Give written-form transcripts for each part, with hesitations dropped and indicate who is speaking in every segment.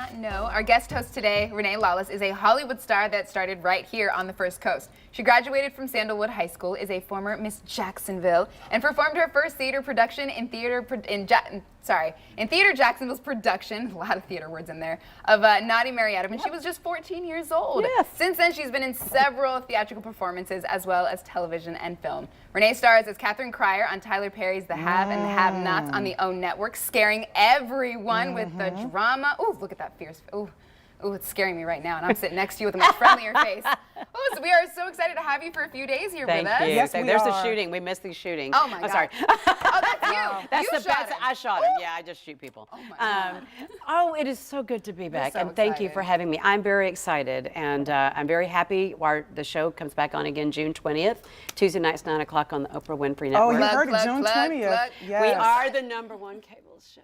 Speaker 1: not know, our guest host today, Renee Lawless, is a Hollywood star that started right here on the First Coast. She graduated from Sandalwood High School, is a former Miss Jacksonville, and performed her first theater production in Theater Jacksonville's production, a lot of theater words in there, of Naughty Mary Adam, when she was just 14 years old.
Speaker 2: Yes.
Speaker 1: Since then, she's been in several theatrical performances as well as television and film. Renee stars as Catherine Cryer on Tyler Perry's The Have and the Have-Nots on the OWN network, scaring everyone with the drama. Ooh, look at that fierce. Ooh, it's scaring me right now, and I'm sitting next to you with a much friendlier face. Oh, so we are so excited to have you for a few days here with us.
Speaker 2: Thank you.
Speaker 3: Yes,
Speaker 2: There's the shooting. We missed these shootings.
Speaker 1: Oh my God.
Speaker 2: Sorry.
Speaker 1: Oh, that's you.
Speaker 2: That's
Speaker 1: You
Speaker 2: the
Speaker 1: shot
Speaker 2: best.
Speaker 1: him.
Speaker 2: I shot him. Yeah, I just shoot people.
Speaker 1: Oh my God.
Speaker 2: Oh, it is so good to be back,
Speaker 1: so
Speaker 2: and thank you
Speaker 1: excited.
Speaker 2: for having me. I'm very excited, and I'm very happy. The show comes back on again June 20th, Tuesday nights 9 o'clock on the Oprah Winfrey Network.
Speaker 3: Oh, you heard it,
Speaker 1: Plug,
Speaker 3: June
Speaker 1: plug,
Speaker 3: 20th.
Speaker 1: plug.
Speaker 3: Yes.
Speaker 2: We are the #1 cable show.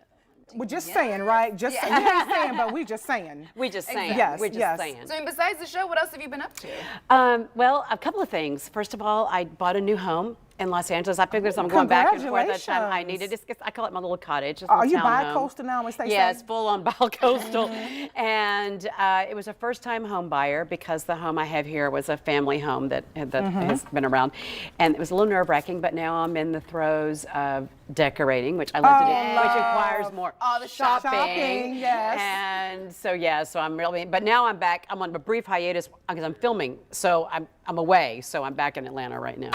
Speaker 3: We're just saying, right? Just saying. You ain't saying, but we just saying.
Speaker 2: We just saying.
Speaker 3: Yes,
Speaker 2: We're just
Speaker 3: yes.
Speaker 2: saying.
Speaker 1: So, and besides the show, what else have you been up to?
Speaker 2: Well, a couple of things. First of all, I bought a new home in Los Angeles. I figured I'm going back and forth that time. I needed to. I call it my little cottage.
Speaker 3: Are you bi-coastal now, as they say?
Speaker 2: Yes, full on bi-coastal. And it was a first-time home buyer because the home I have here was a family home that has been around, and it was a little nerve-wracking. But now I'm in the throes of decorating, which I love to do, which requires more
Speaker 1: all the
Speaker 3: shopping, yes.
Speaker 2: And so I'm really. But now I'm back. I'm on a brief hiatus because I'm filming, so I'm away. So I'm back in Atlanta right now,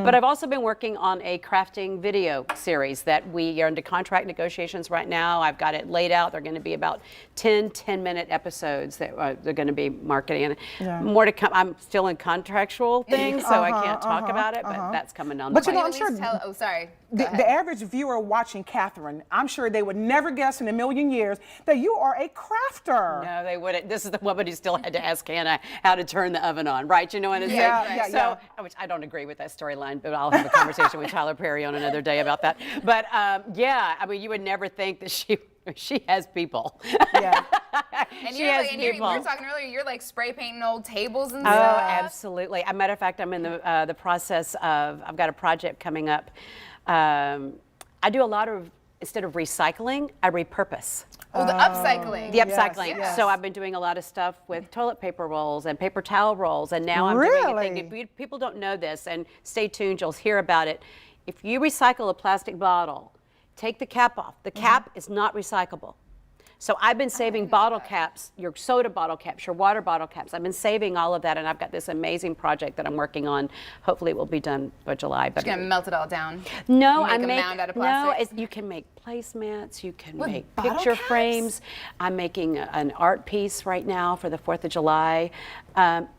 Speaker 2: But I've also been working on a crafting video series that we are into contract negotiations right now. I've got it laid out. They're going to be about 10-minute episodes that they're going to be marketing. And more to come. I'm still in contractual things, so I can't talk about it, but that's coming down the
Speaker 3: But you
Speaker 2: pipe.
Speaker 3: know, I'm sure
Speaker 1: Oh, sorry.
Speaker 3: the average viewer watching Catherine, I'm sure they would never guess in a million years that you are a crafter.
Speaker 2: No, they wouldn't. This is the woman who still had to ask Hannah how to turn the oven on, right? You know what I'm saying?
Speaker 3: Yeah.
Speaker 2: Which I don't agree with that storyline, but I'll have a conversation with Tyler Perry on another day about that. But yeah, I mean, you would never think that she has people.
Speaker 3: Yeah.
Speaker 1: And
Speaker 2: She
Speaker 1: you're
Speaker 2: has
Speaker 1: like, we
Speaker 2: people.
Speaker 1: were talking earlier, you're like spray painting old tables and
Speaker 2: Oh,
Speaker 1: stuff.
Speaker 2: absolutely. As a matter of fact, I'm in the process of, I've got a project coming up. I do a lot of, instead of recycling, I repurpose.
Speaker 1: Oh, the upcycling.
Speaker 2: The upcycling.
Speaker 3: yes.
Speaker 2: So I've been doing a lot of stuff with toilet paper rolls and paper towel rolls, and now I'm doing a thing. If people don't know this, and stay tuned, you'll hear about it. If you recycle a plastic bottle, take the cap off. The cap is not recyclable. So I've been saving bottle caps, your soda bottle caps, your water bottle caps. I've been saving all of that, and I've got this amazing project that I'm working on. Hopefully it will be done by July. But
Speaker 1: Just gonna melt it all down.
Speaker 2: no,
Speaker 1: Make
Speaker 2: I
Speaker 1: a
Speaker 2: make
Speaker 1: mound out of plastic?
Speaker 2: you can make placemats, you can
Speaker 1: With
Speaker 2: make
Speaker 1: bottle
Speaker 2: picture
Speaker 1: caps?
Speaker 2: frames. I'm making an art piece right now for the 4th of July.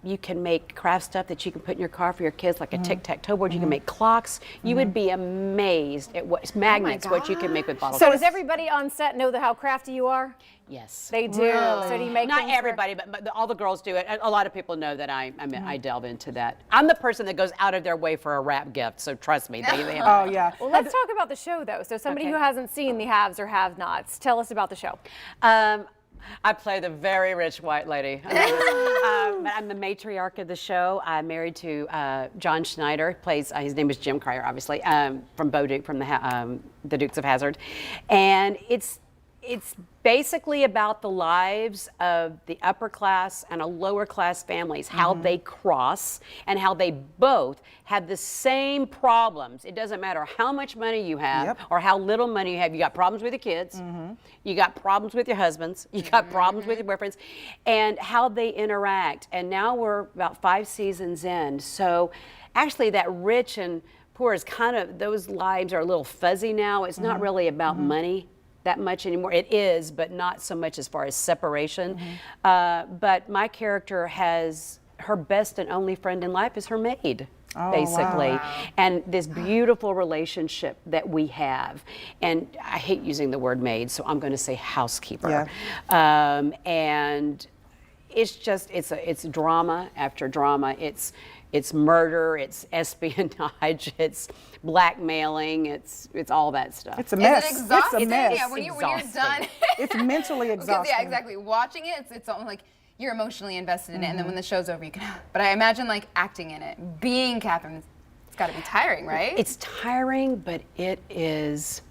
Speaker 2: You can make craft stuff that you can put in your car for your kids, like a tic-tac-toe board. You can make clocks. You would be amazed at magnets, what you can make with bottle
Speaker 4: So
Speaker 2: caps.
Speaker 4: does everybody on set know how crafty you are?
Speaker 2: Yes.
Speaker 4: They do. So do you make
Speaker 2: Not
Speaker 4: things for-
Speaker 2: everybody, but all the girls do it. A lot of people know that I delve into that. I'm the person that goes out of their way for a wrap gift, so trust me. They
Speaker 3: Oh, yeah.
Speaker 4: Well, let's talk about the show, though. So somebody
Speaker 2: Okay.
Speaker 4: who hasn't seen the haves or have-nots, tell us about the show.
Speaker 2: I play the very rich white lady. I'm the matriarch of the show. I'm married to John Schneider. Plays his name is Jim Cryer, obviously, from Bo-Duke, from the Dukes of Hazzard, and it's basically about the lives of the upper class and a lower class families, how they cross and how they both have the same problems. It doesn't matter how much money you have or how little money you have. You got problems with your kids, you got problems with your husbands, you got problems with your boyfriends, and how they interact. And now we're about 5 seasons in. So actually that rich and poor is kind of, those lives are a little fuzzy now. It's not really about money that much anymore. It is, but not so much as far as separation. But my character has, her best and only friend in life is her maid, basically.
Speaker 1: wow.
Speaker 2: And this beautiful relationship that we have. And I hate using the word maid, so I'm going to say housekeeper. And it's just, it's drama after drama. It's murder, it's espionage, it's blackmailing, it's all that stuff.
Speaker 3: It's a mess.
Speaker 1: Is it exhausting?
Speaker 3: It's a mess.
Speaker 1: Yeah, when you're done.
Speaker 3: It's mentally
Speaker 1: Because,
Speaker 3: exhausting.
Speaker 1: yeah, exactly. Watching it, it's almost like you're emotionally invested in it, and then when the show's over, you can. But I imagine like acting in it, being Catherine, it's got to be tiring, right?
Speaker 2: It's tiring, but it is.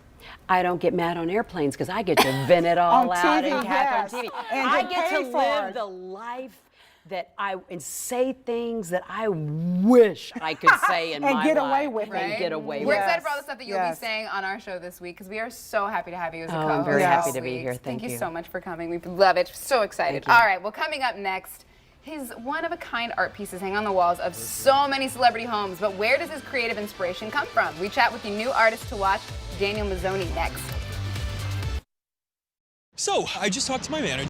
Speaker 2: I don't get mad on airplanes because I get to vent it all
Speaker 3: On
Speaker 2: out
Speaker 3: TV,
Speaker 2: and Kath
Speaker 3: yes.
Speaker 2: on TV.
Speaker 3: And
Speaker 2: I
Speaker 3: get
Speaker 2: get to
Speaker 3: paid for
Speaker 2: live
Speaker 3: it.
Speaker 2: the life that and say things that I wish I could say in
Speaker 3: And
Speaker 2: my
Speaker 3: get
Speaker 2: life.
Speaker 3: away with
Speaker 2: And
Speaker 1: it.
Speaker 2: get away
Speaker 1: We're
Speaker 2: with
Speaker 1: excited
Speaker 2: it.
Speaker 1: for all the stuff that you'll
Speaker 3: Yes.
Speaker 1: be saying on our show this week because we are so happy to have you as a co-host.
Speaker 2: I'm very
Speaker 3: happy
Speaker 2: to be
Speaker 1: this
Speaker 2: here.
Speaker 1: week.
Speaker 2: Thank
Speaker 1: you
Speaker 2: you.
Speaker 1: so much for coming. We love it. So excited.
Speaker 2: Thank you.
Speaker 1: All right, well, coming up next, his one-of-a-kind art pieces hang on the walls of so many celebrity homes, but where does his creative inspiration come from? We chat with the new artist to watch, Daniel Mazzoni, next.
Speaker 5: So, I just talked to my manager.